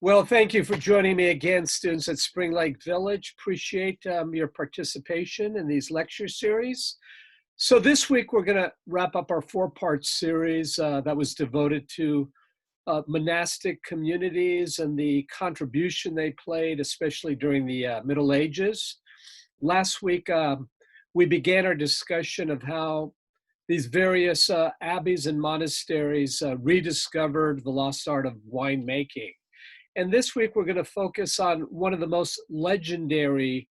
Well, thank you for joining me again, students at Spring Lake Village. Appreciate your participation in these lecture series. So this week, we're going to wrap up our four-part series that was devoted to monastic communities and the contribution they played, especially during the Middle Ages. Last week, we began our discussion of how these various abbeys and monasteries rediscovered the lost art of winemaking. And this week, we're going to focus on one of the most legendary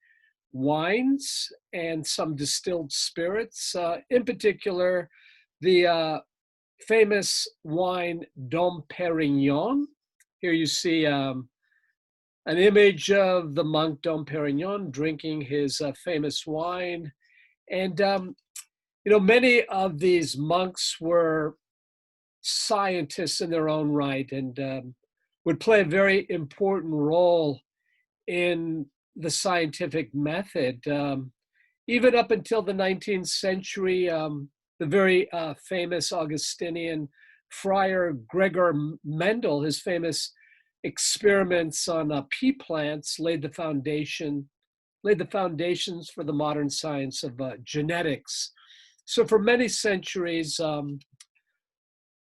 wines and some distilled spirits, in particular, the famous wine Dom Perignon. Here you see an image of the monk Dom Perignon drinking his famous wine. And, many of these monks were scientists in their own right and would play a very important role in the scientific method. Even up until the 19th century, the very famous Augustinian friar Gregor Mendel, his famous experiments on pea plants laid the foundations for the modern science of genetics. So for many centuries,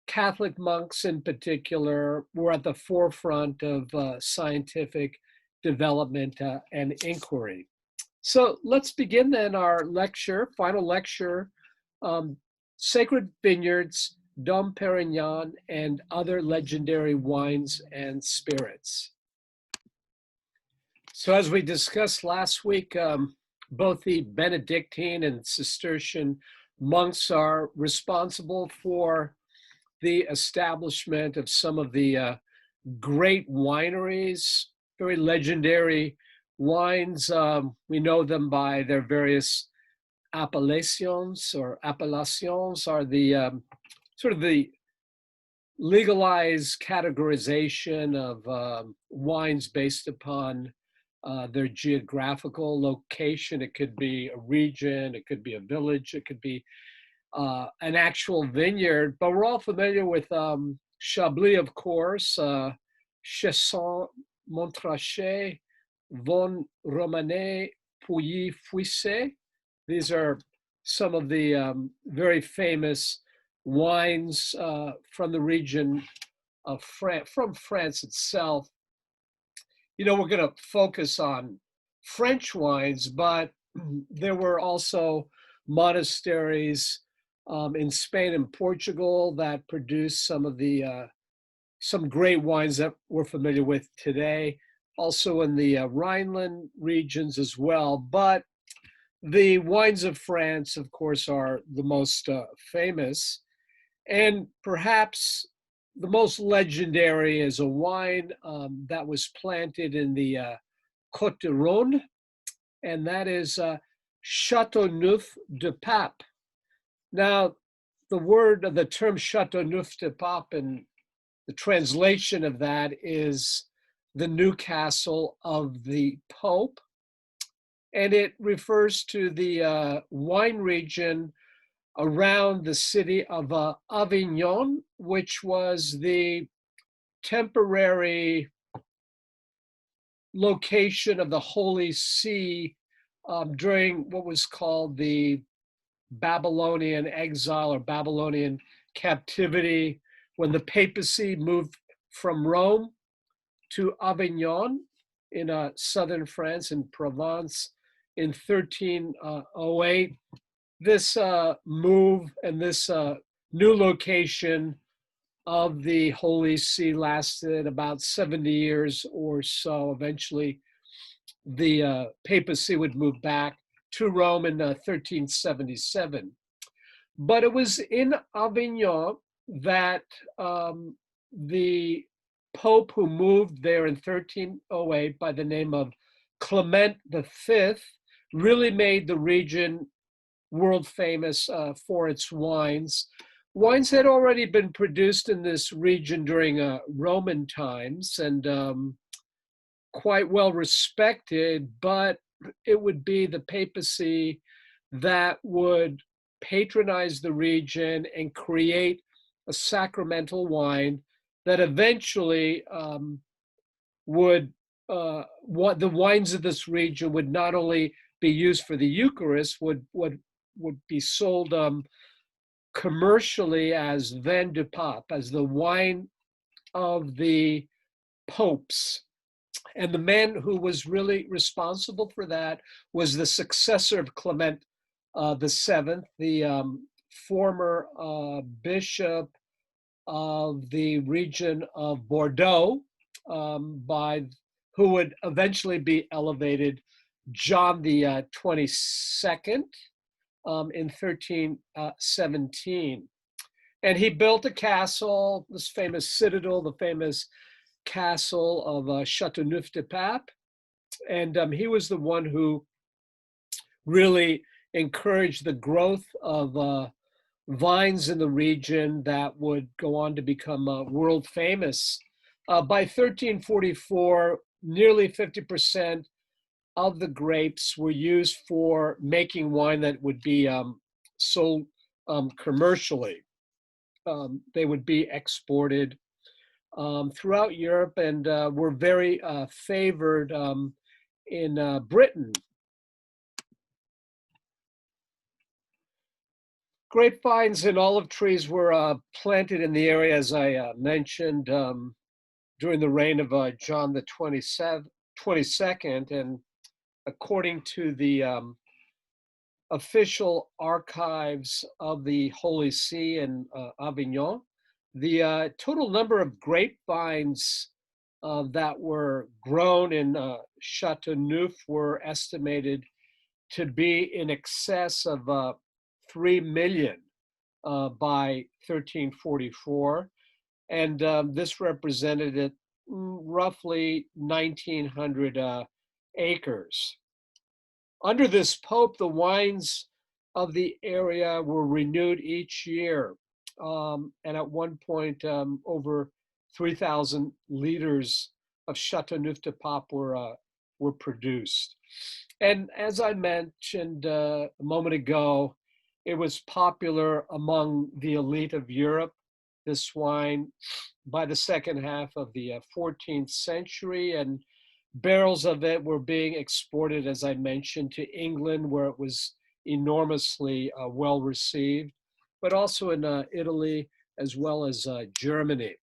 Catholic monks in particular were at the forefront of scientific development and inquiry. So let's begin then our final lecture, Sacred Vineyards, Dom Perignon, and Other Legendary Wines and Spirits. So as we discussed last week, both the Benedictine and Cistercian monks are responsible for the establishment of some of the great wineries, very legendary wines. We know them by their various appellations, or appellations are the sort of the legalized categorization of wines based upon their geographical location. It could be a region, it could be a village, it could be an actual vineyard, but we're all familiar with Chablis, of course, Chasson, Montrachet, Von Romanée, Pouilly, Fuissé. These are some of the very famous wines from the region of France, from France itself. We're going to focus on French wines, but there were also monasteries in Spain and Portugal that produced some great wines that we're familiar with today, also in the Rhineland regions as well. But the wines of France, of course, are the most famous, and perhaps the most legendary is a wine that was planted in the Côte du Rhône, and that is Châteauneuf-du-Pape. Now, the term Châteauneuf-du-Pape, and the translation of that is the Newcastle of the Pope, and it refers to the wine region around the city of Avignon, which was the temporary location of the Holy See during what was called the Babylonian exile or Babylonian captivity, when the papacy moved from Rome to Avignon in southern France, in Provence, in 1308. This move and this new location of the Holy See lasted about 70 years or so. Eventually, the papacy would move back to Rome in 1377. But it was in Avignon that the Pope who moved there in 1308 by the name of Clement V really made the region world famous for its wines. Wines had already been produced in this region during Roman times and quite well respected, but it would be the papacy that would patronize the region and create a sacramental wine that eventually would what the wines of this region would not only be used for the Eucharist, would be sold commercially as vin du pape, as the wine of the popes. And the man who was really responsible for that was the successor of Clement the Seventh, the former bishop of the region of Bordeaux, by who would eventually be elevated John the 22nd in 1317. And he built a castle, this famous citadel, the famous castle of Châteauneuf-du-Pape. And he was the one who really encouraged the growth of vines in the region that would go on to become world famous. By 1344, nearly 50% of the grapes were used for making wine that would be sold commercially. They would be exported throughout Europe and were very favored in Britain. Grapevines and olive trees were planted in the area, as I mentioned, during the reign of John the 22nd. And according to the official archives of the Holy See in Avignon, the total number of grapevines that were grown in Châteauneuf were estimated to be in excess of 3 million by 1344. And this represented roughly 1,900 acres. Under this pope, the wines of the area were renewed each year. And at one point, over 3,000 liters of Châteauneuf-du-Pape were produced. And as I mentioned a moment ago, it was popular among the elite of Europe, this wine, by the second half of the 14th century. And barrels of it were being exported, as I mentioned, to England, where it was enormously well received, but also in Italy as well as Germany.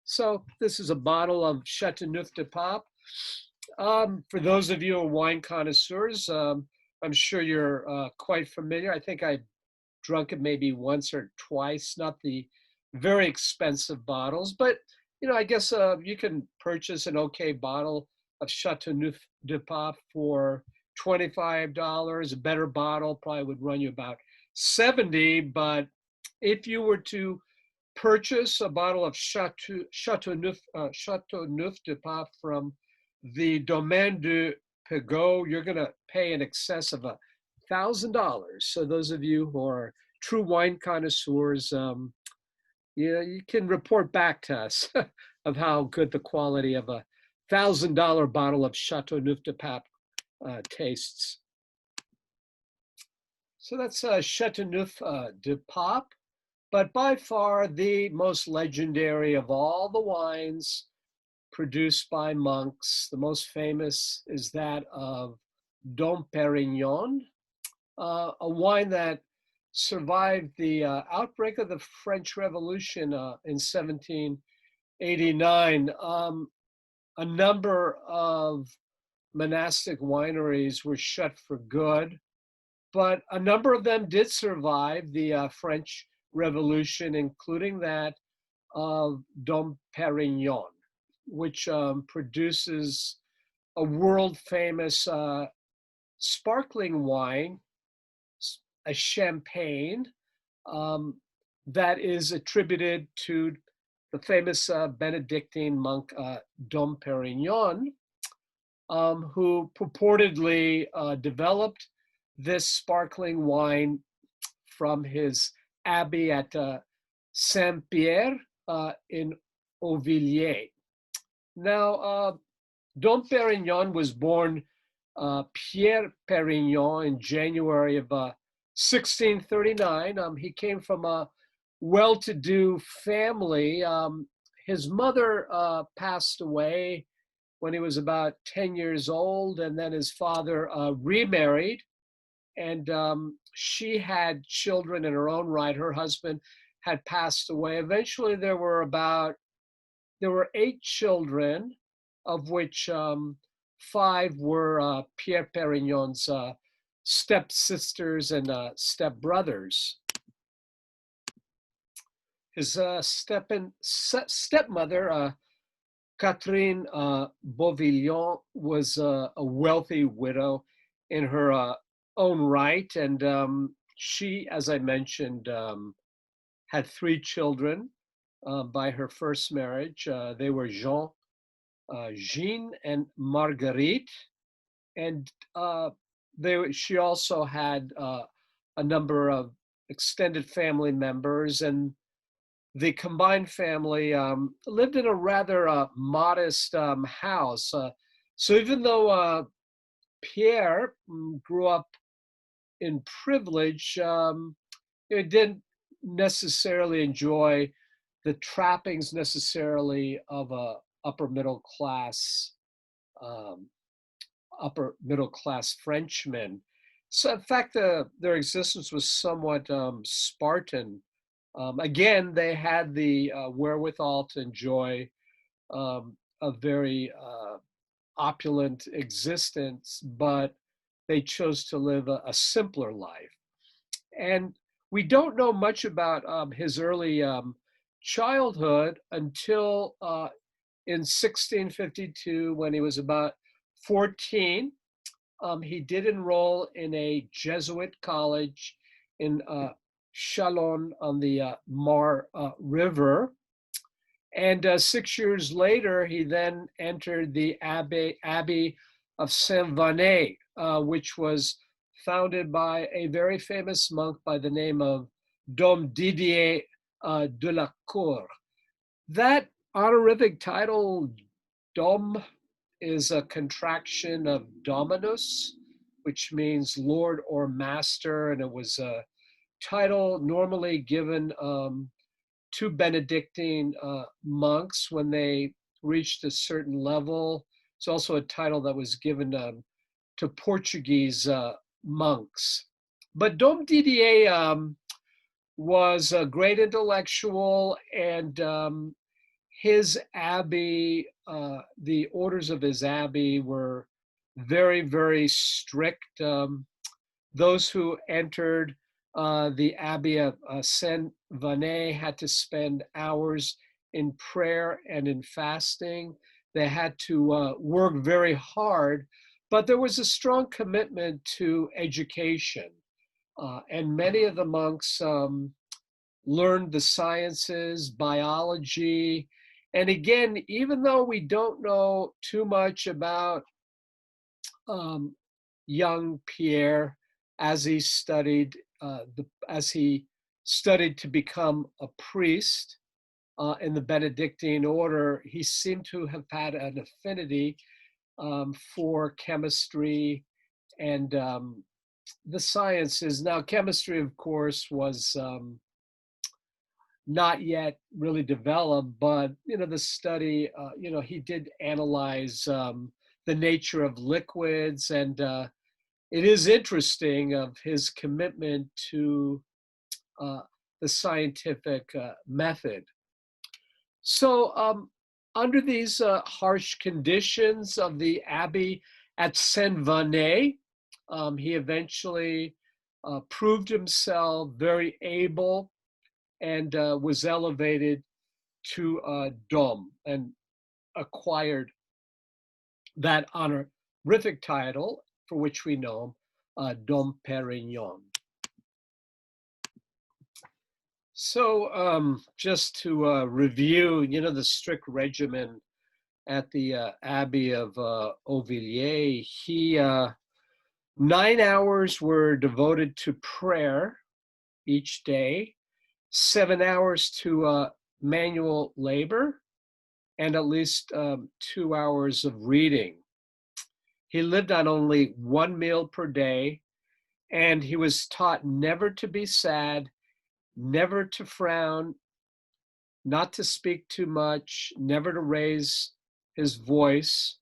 So this is a bottle of Châteauneuf-du-Pape. For those of you who are wine connoisseurs, I'm sure you're quite familiar. I think I drunk it maybe once or twice, not the very expensive bottles, but I guess you can purchase an okay bottle of Châteauneuf-du-Pape for $25. A better bottle probably would run you about 70, but if you were to purchase a bottle of Châteauneuf-du-Pape from the Domaine de Pégau, you're going to pay in excess of $1,000. So those of you who are true wine connoisseurs, you can report back to us of how good the quality of $1,000 bottle of Châteauneuf-du-Pape tastes. So that's Châteauneuf-du-Pape, but by far the most legendary of all the wines produced by monks. The most famous is that of Dom Perignon, a wine that survived the outbreak of the French Revolution in 1789. A number of monastic wineries were shut for good, but a number of them did survive the French Revolution, including that of Dom Perignon, which produces a world famous sparkling wine, a champagne, that is attributed to the famous Benedictine monk Dom Perignon, who purportedly developed this sparkling wine from his abbey at Saint-Pierre in Auvilliers. Now, Dom Perignon was born Pierre Perignon in January of 1639. He came from a well-to-do family. His mother passed away when he was about 10 years old, and then his father remarried, and she had children in her own right. Her husband had passed away. Eventually, there were 8 children, of which 5 were Pierre Perignon's stepsisters and stepbrothers. His stepmother, Catherine Beauvillon, was a wealthy widow in her own right, and she, as I mentioned, had 3 children by her first marriage. They were Jean, and Marguerite, and she also had a number of extended family members, and the combined family lived in a rather modest house. So even though Pierre grew up in privilege, it didn't necessarily enjoy the trappings necessarily of a upper middle class um, Frenchman. So in fact, their existence was somewhat Spartan. Again, they had the wherewithal to enjoy a very opulent existence, but they chose to live a simpler life. And we don't know much about his early childhood until in 1652, when he was about 14. He did enroll in a Jesuit college in Chalon on the Mar River. And 6 years later, he then entered the Abbey of Saint-Vannet, which was founded by a very famous monk by the name of Dom Didier de la Cour. That honorific title, Dom, is a contraction of Dominus, which means Lord or Master, and it was a title normally given to Benedictine monks when they reached a certain level. It's also a title that was given to Portuguese monks. But Dom Didier was a great intellectual, and his abbey, the orders of his abbey were very, very strict. Those who entered the Abbey of Saint-Vannet had to spend hours in prayer and in fasting. They had to work very hard, but there was a strong commitment to education. And many of the monks learned the sciences, biology. And again, even though we don't know too much about young Pierre as he studied to become a priest in the Benedictine order, he seemed to have had an affinity for chemistry and the sciences. Now, chemistry, of course, was not yet really developed, but the study, he did analyze the nature of liquids, and it is interesting of his commitment to the scientific method. So under these harsh conditions of the abbey at Saint-Vannet, he eventually proved himself very able and was elevated to Dom and acquired that honorific title for which we know him, Dom Perignon. So just to review, the strict regimen at the Abbey of Auvilliers, 9 hours were devoted to prayer each day, 7 hours to manual labor, and at least 2 hours of reading. He lived on only 1 meal per day, and he was taught never to be sad, never to frown, not to speak too much, never to raise his voice.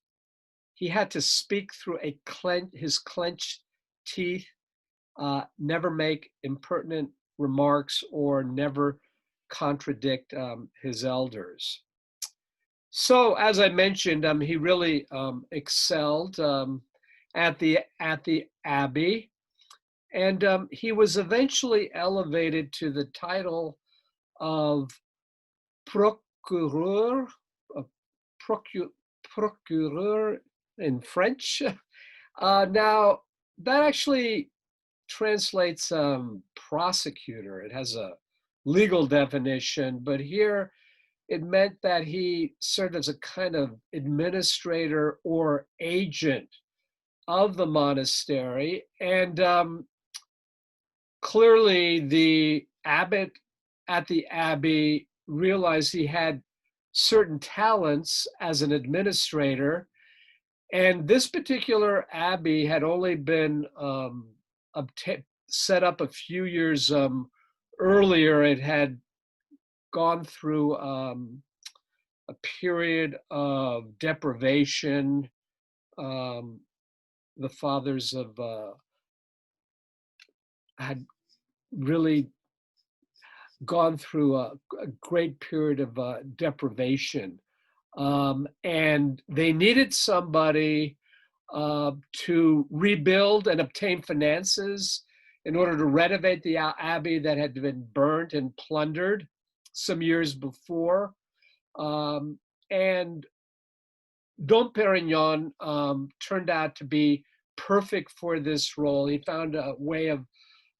he had to speak through his clenched teeth, never make impertinent remarks, or never contradict his elders. So, as I mentioned, he really excelled at the abbey, and he was eventually elevated to the title of procureur, uh, procureur in French. Now, that actually translates prosecutor. It has a legal definition, but here it meant that he served as a kind of administrator or agent of the monastery. And clearly, the abbot at the abbey realized he had certain talents as an administrator. And this particular abbey had only been set up a few years earlier. It had gone through a period of deprivation. The fathers of had really gone through a great period of deprivation, and they needed somebody to rebuild and obtain finances in order to renovate the abbey that had been burnt and plundered some years before. And Dom Perignon turned out to be perfect for this role. He found a way of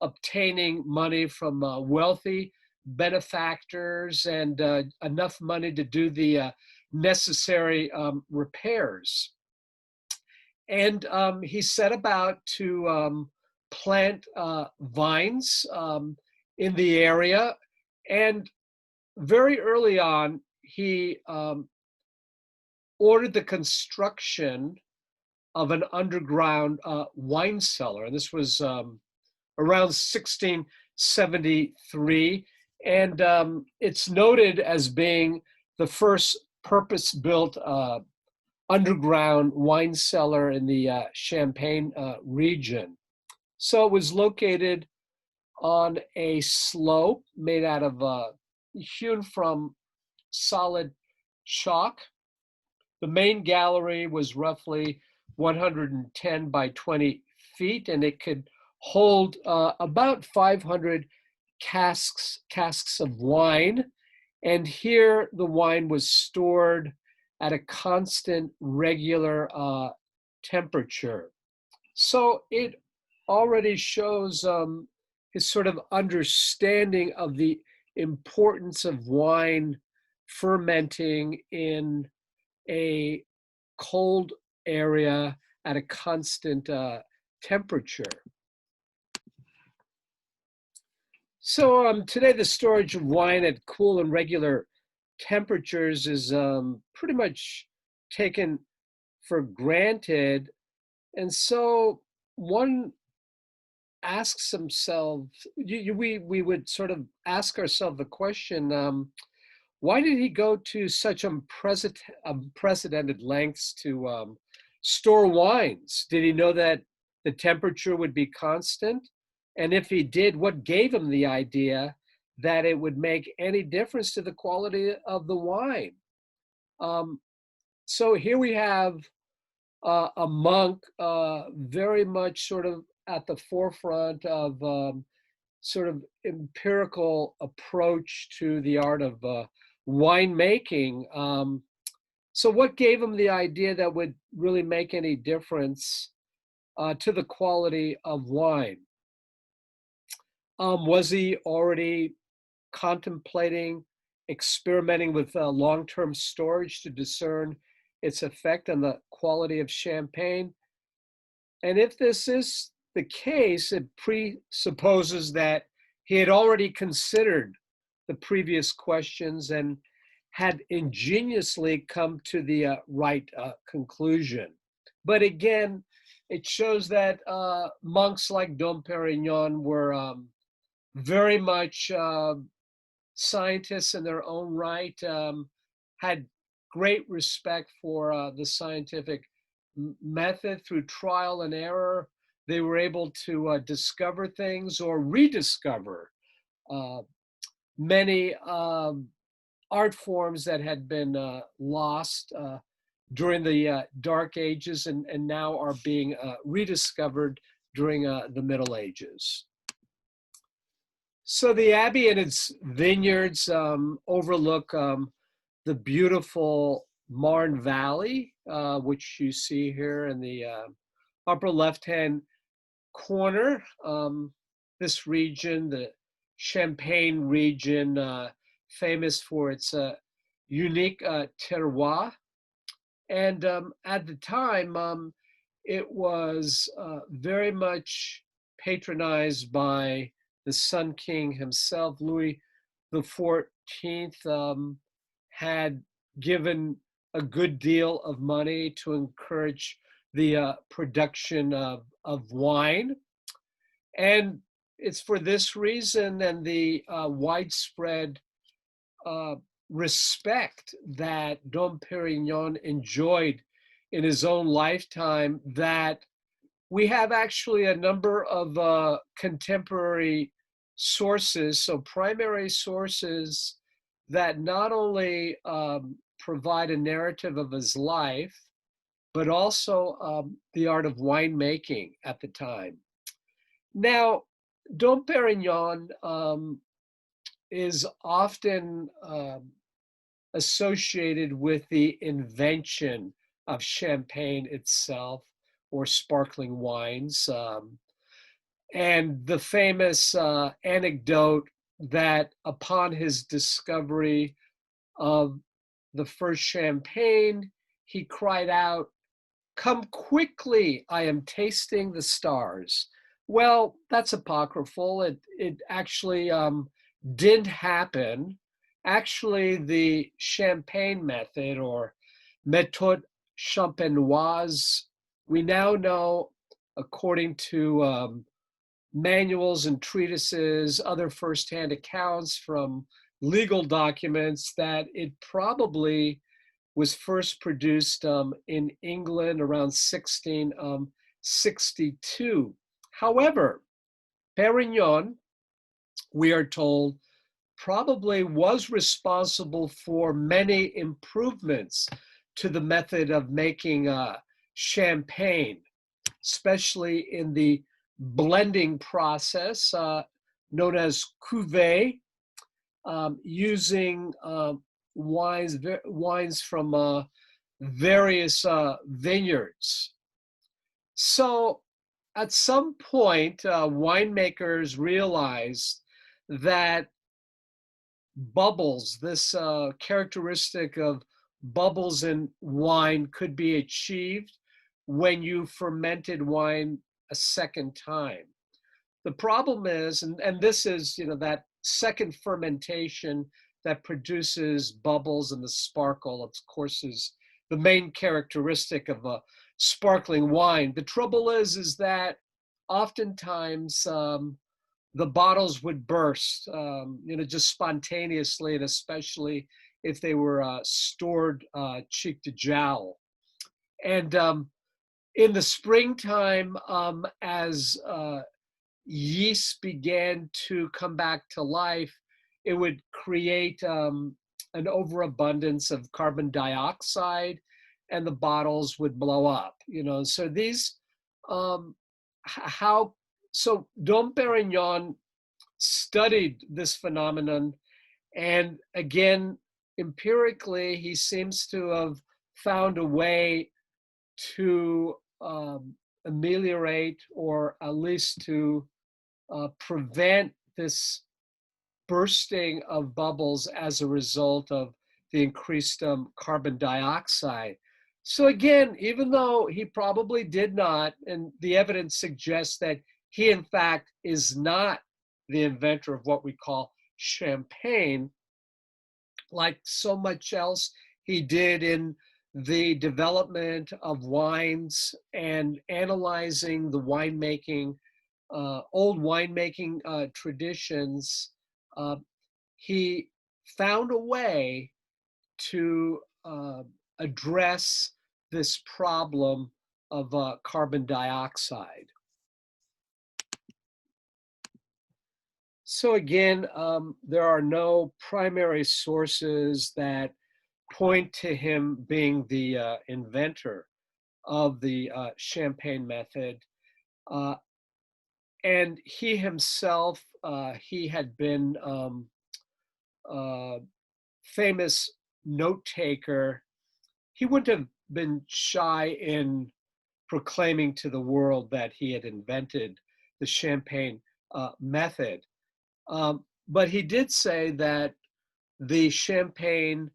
obtaining money from wealthy benefactors and enough money to do the necessary repairs. And he set about to plant vines in the area. And very early on, he ordered the construction of an underground wine cellar. And this was around 1673. And it's noted as being the first purpose-built underground wine cellar in the Champagne region. So it was located on a slope made out of hewn from solid chalk. The main gallery was roughly 110 by 20 feet, and it could hold about 500 casks of wine. And here the wine was stored at a constant, regular temperature. So it already shows his sort of understanding of the importance of wine fermenting in a cold area at a constant temperature. So today the storage of wine at cool and regular temperatures is pretty much taken for granted. And so one asks himself, we would sort of ask ourselves the question, why did he go to such unprecedented lengths to store wines? Did he know that the temperature would be constant? And if he did, what gave him the idea that it would make any difference to the quality of the wine? So here we have a monk very much sort of at the forefront of sort of empirical approach to the art of winemaking. So what gave him the idea that would really make any difference to the quality of wine? Was he already contemplating experimenting with long-term storage to discern its effect on the quality of champagne? And if this is the case, it presupposes that he had already considered the previous questions and had ingeniously come to the right conclusion. But again, it shows that monks like Dom Perignon were very much scientists in their own right, had great respect for the scientific method, through trial and error, they were able to discover things or rediscover uh, many art forms that had been lost during the Dark Ages and now are being rediscovered during the Middle Ages. So the Abbey and its vineyards overlook the beautiful Marne Valley, which you see here in the upper left-hand corner. This region, the Champagne region, famous for its unique terroir. And at the time, it was very much patronized by the Sun King himself. Louis the 14th had given a good deal of money to encourage the production of wine. And it's for this reason and the widespread uh, respect that Dom Perignon enjoyed in his own lifetime that we have actually a number of contemporary sources, so primary sources that not only provide a narrative of his life, but also the art of winemaking at the time. Now, Dom Perignon is often associated with the invention of champagne itself or sparkling wines. And the famous anecdote that upon his discovery of the first champagne, he cried out, "Come quickly, I am tasting the stars." Well, that's apocryphal. It actually didn't happen. Actually, the champagne method or méthode champenoise, we now know, according to manuals and treatises, other firsthand accounts from legal documents, that it probably was first produced in England around 1662. However, Perignon, we are told, probably was responsible for many improvements to the method of making champagne, especially in the blending process known as cuvée, using wines from various vineyards. So at some point, winemakers realized that bubbles, this characteristic of bubbles in wine, could be achieved when you fermented wine a second time. The problem is, and this is, that second fermentation that produces bubbles and the sparkle, of course, is the main characteristic of a sparkling wine. The trouble is that oftentimes the bottles would burst, just spontaneously, and especially if they were stored cheek to jowl. And in the springtime, as yeast began to come back to life, it would create an overabundance of carbon dioxide, and the bottles would blow up. So these, so Dom Perignon studied this phenomenon, and again, empirically, he seems to have found a way to ameliorate, or at least to prevent this bursting of bubbles as a result of the increased carbon dioxide. So again, even though he probably did not, and the evidence suggests that he in fact is not the inventor of what we call champagne, like so much else he did in the development of wines and analyzing the winemaking, old winemaking traditions, uh, he found a way to address this problem of carbon dioxide. So again, there are no primary sources that point to him being the inventor of the champagne method. And he himself, he had been famous note taker. He wouldn't have been shy in proclaiming to the world that he had invented the champagne method. But he did say that the champagne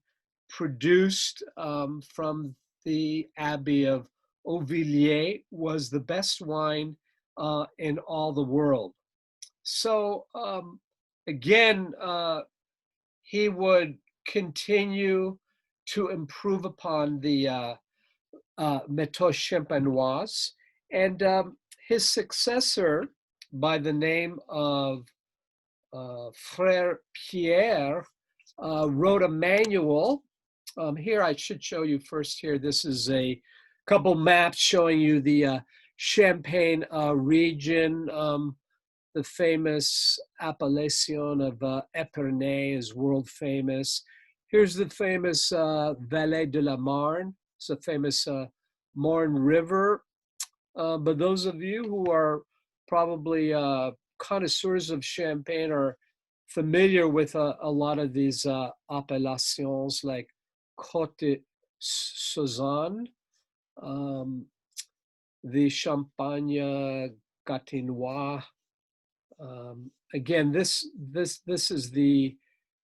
produced from the Abbey of Auvilliers was the best wine in all the world. So again, he would continue to improve upon the méthode champenoise, and his successor, by the name of Frère Pierre, wrote a manual. Here, I should show you first here. This is a couple maps showing you the Champagne region. The famous appellation of Épernay is world famous. Here's the famous Vallée de la Marne. It's a famous Marne River. But those of you who are probably connoisseurs of champagne are familiar with a lot of these appellations like Côte de Suzanne, the Champagne Gatinois. Again, this is the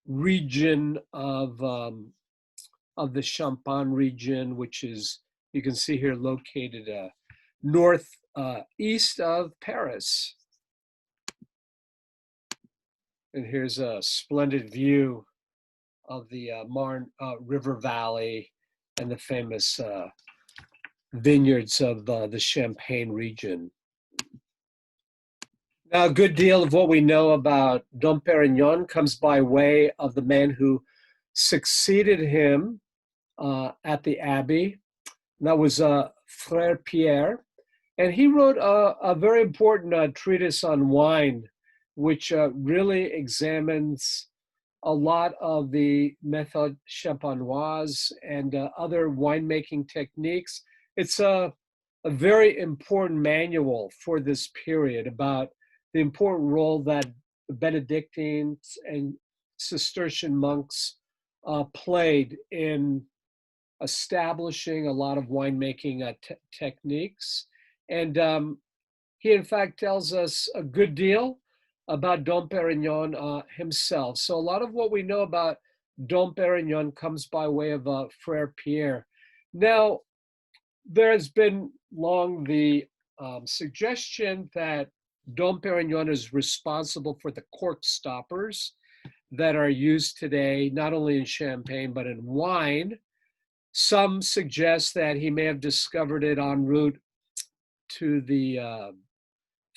region of the Champagne region, which is, you can see here, located northeast of Paris. And here's a splendid view of the Marne River Valley and the famous vineyards of the Champagne region. Now, a good deal of what we know about Dom Perignon comes by way of the man who succeeded him at the Abbey. And that was Frère Pierre. And he wrote a very important treatise on wine, which really examines a lot of the méthode champenoise and other winemaking techniques. It's a very important manual for this period about the important role that the Benedictines and Cistercian monks played in establishing a lot of winemaking techniques. And he, in fact, tells us a good deal about Dom Perignon himself. So a lot of what we know about Dom Perignon comes by way of Frère Pierre. Now, there has been long the suggestion that Dom Perignon is responsible for the cork stoppers that are used today, not only in champagne, but in wine. Some suggest that he may have discovered it en route to the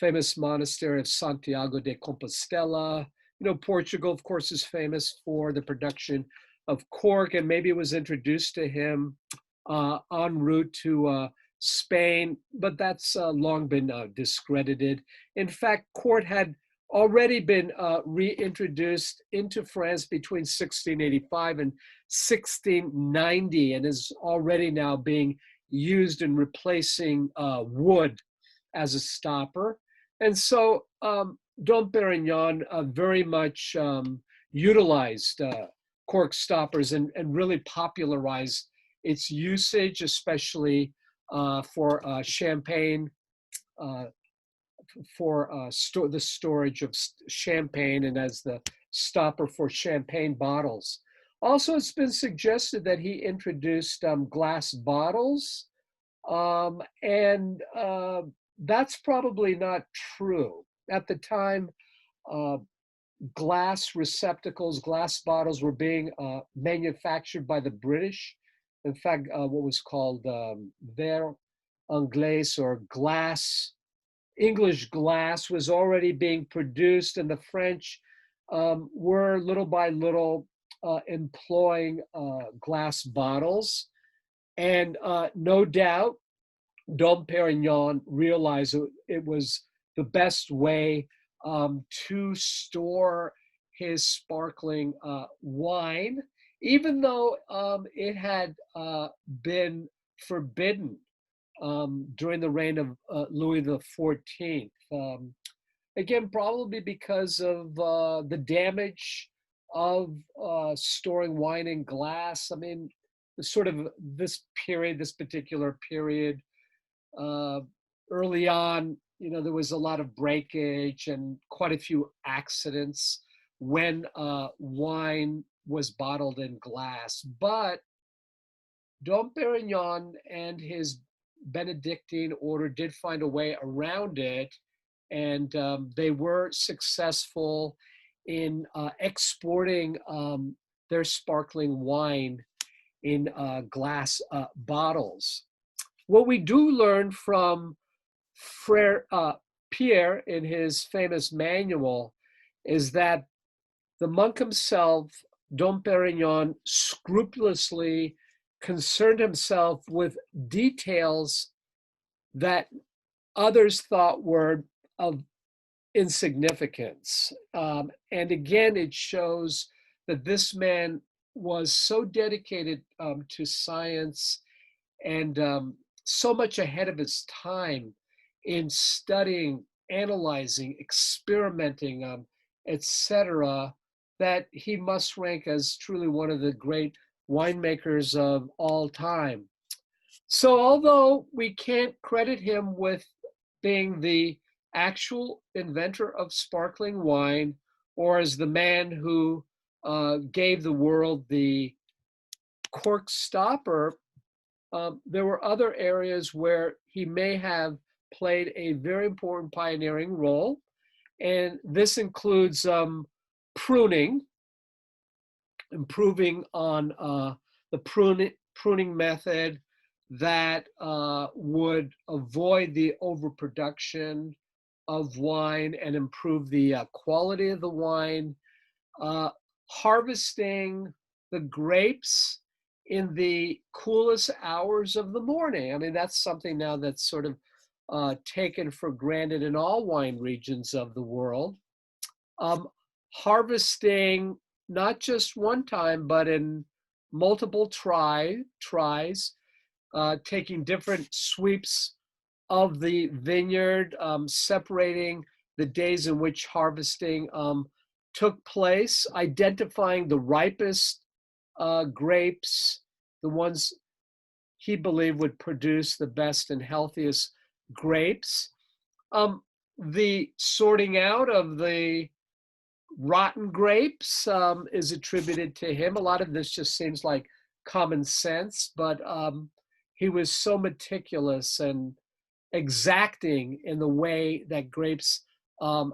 famous monastery of Santiago de Compostela. You know, Portugal, of course, is famous for the production of cork, and maybe it was introduced to him en route to Spain, but that's long been discredited. In fact, cork had already been reintroduced into France between 1685 and 1690, and is already now being used in replacing wood as a stopper. And so Dom Perignon very much utilized cork stoppers and really popularized its usage, especially for champagne, for the storage of champagne and as the stopper for champagne bottles. Also, it's been suggested that he introduced glass bottles, and that's probably not true. At the time, glass receptacles, glass bottles were being manufactured by the British. In fact, what was called verre anglais, or English glass, was already being produced, and the French were little by little employing glass bottles. And no doubt Dom Perignon realized it was the best way to store his sparkling wine, even though it had been forbidden during the reign of Louis the XIV. Again, probably because of the damage of storing wine in glass. I mean, sort of this particular period, uh, early on, there was a lot of breakage and quite a few accidents when wine was bottled in glass. But Dom Perignon and his Benedictine order did find a way around it, and they were successful in exporting their sparkling wine in glass bottles. What we do learn from Frere Pierre in his famous manual is that the monk himself, Dom Perignon, scrupulously concerned himself with details that others thought were of insignificance. And again, it shows that this man was so dedicated to science and so much ahead of his time in studying, analyzing, experimenting, etc., that he must rank as truly one of the great winemakers of all time. So, although we can't credit him with being the actual inventor of sparkling wine or as the man who gave the world the cork stopper, there were other areas where he may have played a very important pioneering role. And this includes pruning, improving on the pruning method that would avoid the overproduction of wine and improve the quality of the wine, harvesting the grapes in the coolest hours of the morning. I mean, that's something now that's sort of taken for granted in all wine regions of the world. Harvesting not just one time, but in multiple tries, taking different sweeps of the vineyard, separating the days in which harvesting took place, identifying the ripest grapes, the ones he believed would produce the best and healthiest grapes. The sorting out of the rotten grapes is attributed to him. A lot of this just seems like common sense, but he was so meticulous and exacting in the way that grapes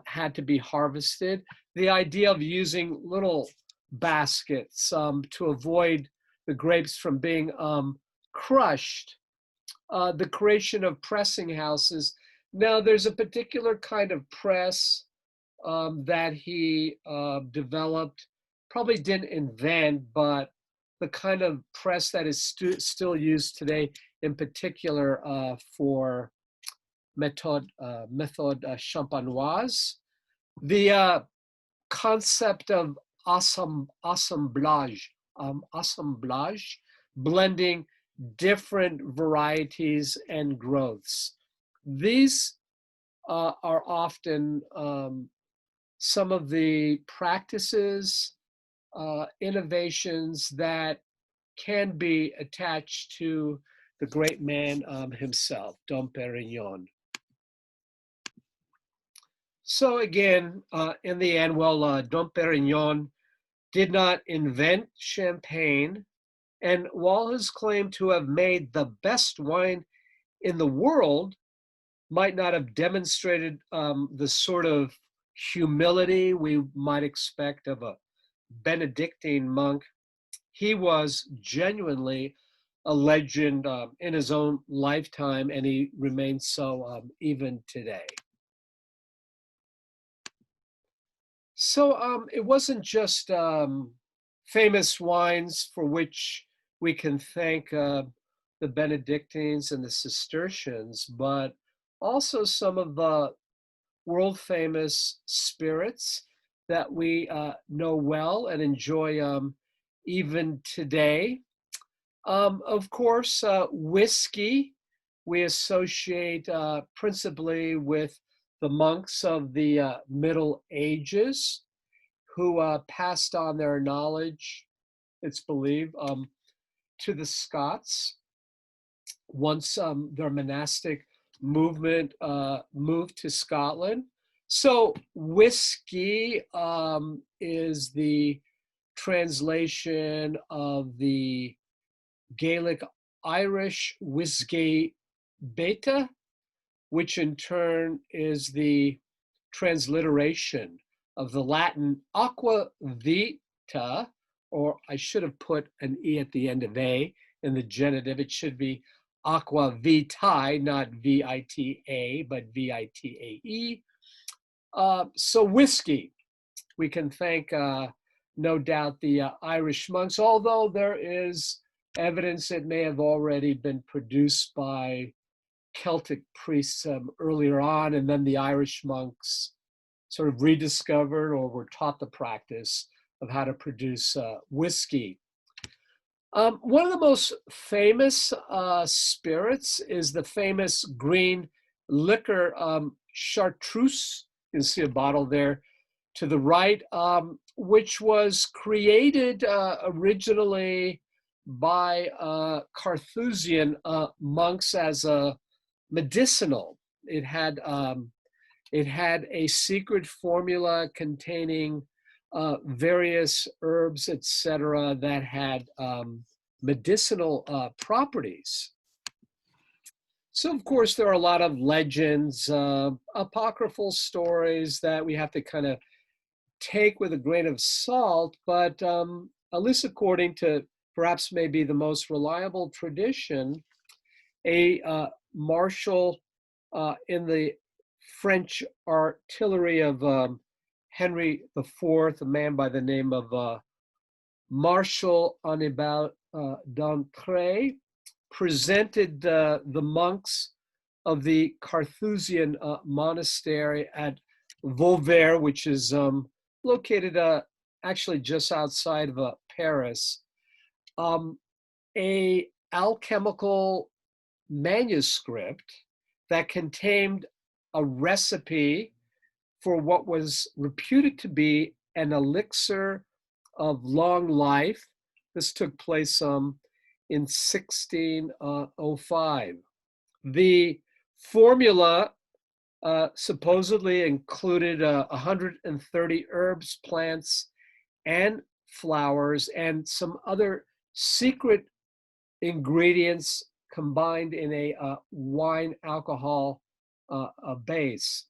had to be harvested. The idea of using little baskets to avoid the grapes from being crushed, the creation of pressing houses. Now, there's a particular kind of press that he developed, probably didn't invent, but the kind of press that is still used today, in particular for méthode champenoise. The concept of assemblage, blending different varieties and growths. These are often some of the practices, innovations that can be attached to the great man himself, Dom Perignon. So again, in the end, Dom Perignon did not invent champagne, and while his claim to have made the best wine in the world might not have demonstrated the sort of humility we might expect of a Benedictine monk, he was genuinely a legend in his own lifetime, and he remains so even today. So it wasn't just famous wines for which we can thank the Benedictines and the Cistercians, but also some of the world famous spirits that we know well and enjoy even today. Of course, whiskey we associate principally with the monks of the Middle Ages who passed on their knowledge, it's believed, to the Scots once their monastic movement moved to Scotland. So whiskey is the translation of the Gaelic Irish whiskey beta, which in turn is the transliteration of the Latin aqua vita, or I should have put an E at the end of A in the genitive. It should be aqua vitae, not V-I-T-A, but V-I-T-A-E. So whiskey, we can thank, no doubt, the Irish monks, although there is evidence it may have already been produced by Celtic priests earlier on, and then the Irish monks sort of rediscovered or were taught the practice of how to produce whiskey. One of the most famous spirits is the famous green liquor chartreuse. You can see a bottle there to the right, which was created originally by Carthusian monks as a medicinal. It had a secret formula containing various herbs, etc., that had medicinal properties. So, of course, there are a lot of legends, apocryphal stories that we have to kind of take with a grain of salt, but at least according to perhaps maybe the most reliable tradition, a marshal in the French artillery of Henry IV, a man by the name of Marshal Annibal d'Ancre, presented the monks of the Carthusian monastery at Vauvert, which is located actually just outside of Paris, a alchemical manuscript that contained a recipe for what was reputed to be an elixir of long life. This took place in 1605. The formula supposedly included 130 herbs, plants, and flowers, and some other secret ingredients combined in a wine alcohol base.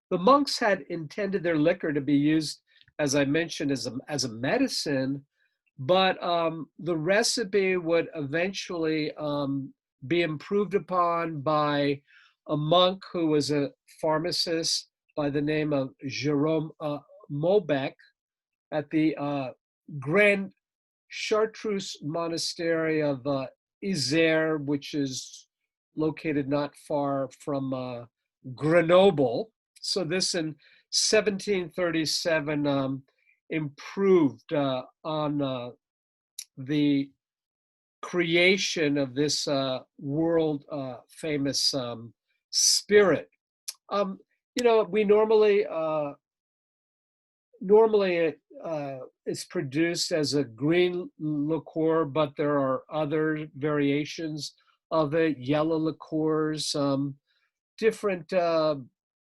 The monks had intended their liquor to be used, as I mentioned, as a medicine, but the recipe would eventually be improved upon by a monk who was a pharmacist by the name of Jerome Maubec at the Grand Chartreuse Monastery of Isère, which is located not far from Grenoble. So this in 1737 improved on the creation of this world famous spirit. We normally it's produced as a green liqueur, but there are other variations of it, yellow liqueurs. Different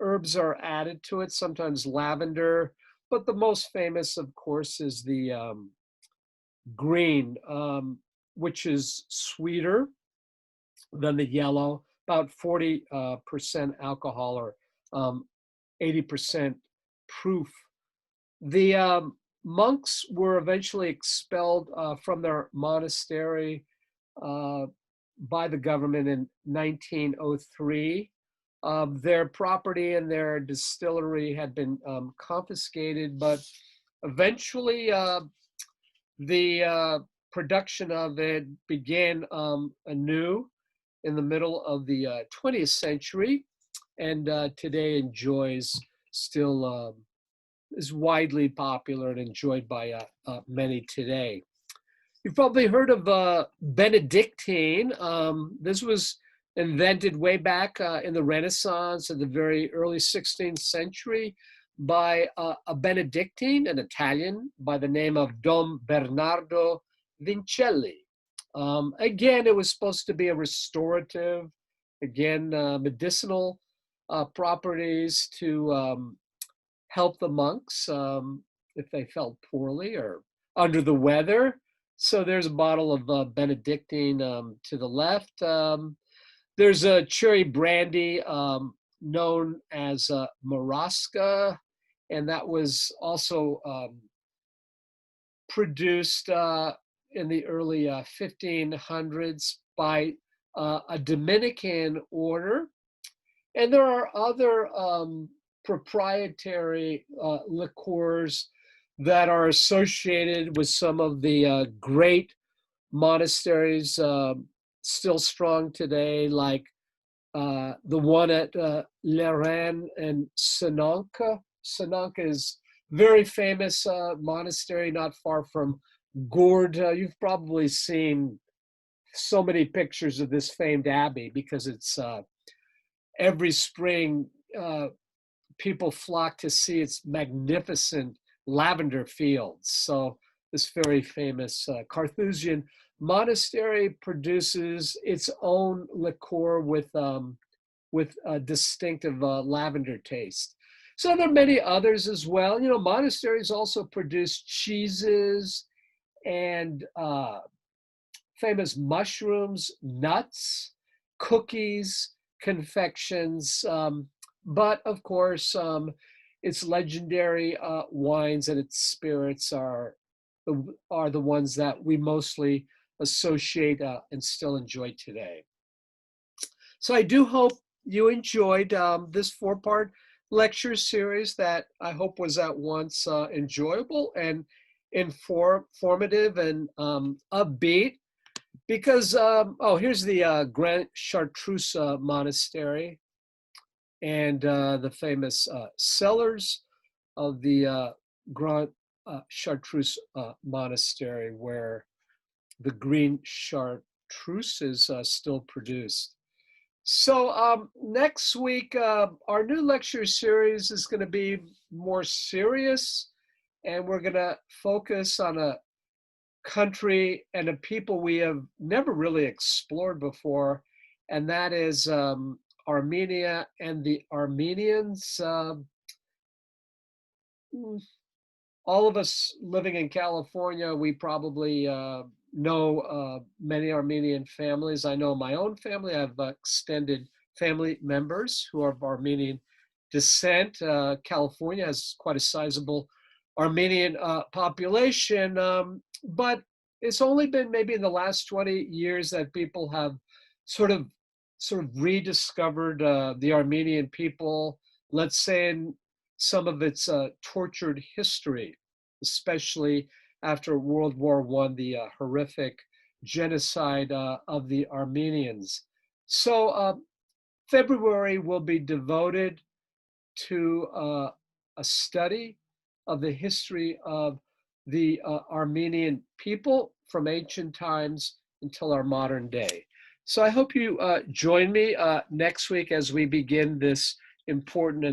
herbs are added to it, sometimes lavender, but the most famous, of course, is the green, which is sweeter than the yellow, about 40% alcohol or 80% proof. The monks were eventually expelled from their monastery by the government in 1903. Their property and their distillery had been confiscated, but eventually the production of it began anew in the middle of the 20th century, and today enjoys still is widely popular and enjoyed by many today. You've probably heard of Benedictine. This was invented way back in the Renaissance in the very early 16th century by a Benedictine, an Italian, by the name of Dom Bernardo Vincelli. Again, it was supposed to be a restorative, again, medicinal properties to help the monks if they felt poorly or under the weather. So there's a bottle of Benedictine to the left. There's a cherry brandy known as Marasca, and that was also produced in the early 1500s by a Dominican order. And there are other proprietary liqueurs that are associated with some of the great monasteries still strong today, like the one at Lérins and Sananca. Sananca is very famous monastery not far from Gourdes. You've probably seen so many pictures of this famed abbey because it's every spring people flock to see its magnificent lavender fields. So this very famous Carthusian monastery produces its own liqueur with a distinctive lavender taste. So there are many others as well. You know, monasteries also produce cheeses and famous mushrooms, nuts, cookies, confections, but of course, its legendary wines and its spirits are the ones that we mostly associate and still enjoy today. So I do hope you enjoyed this four-part lecture series that I hope was at once enjoyable and informative and upbeat. Because, here's the Grand Chartreuse Monastery and the famous cellars of the Grand Chartreuse Monastery, where the green chartreuse is still produced. So next week, our new lecture series is going to be more serious, and we're going to focus on a country and a people we have never really explored before, and that is Armenia and the Armenians. All of us living in California, we probably know many Armenian families. I know my own family. I have extended family members who are of Armenian descent. California has quite a sizable Armenian population, but it's only been maybe in the last 20 years that people have sort of rediscovered the Armenian people, let's say in some of its tortured history, especially after World War I, the horrific genocide of the Armenians. So February will be devoted to a study of the history of the Armenian people from ancient times until our modern day. So I hope you join me next week as we begin this important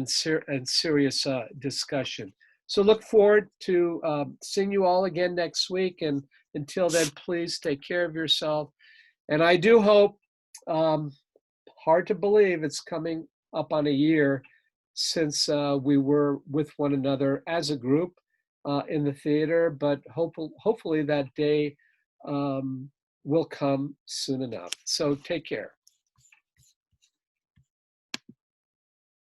and serious discussion. So look forward to seeing you all again next week. And until then, please take care of yourself. And I do hope, hard to believe it's coming up on a year since we were with one another as a group in the theater, but hopefully that day will come soon enough. So take care.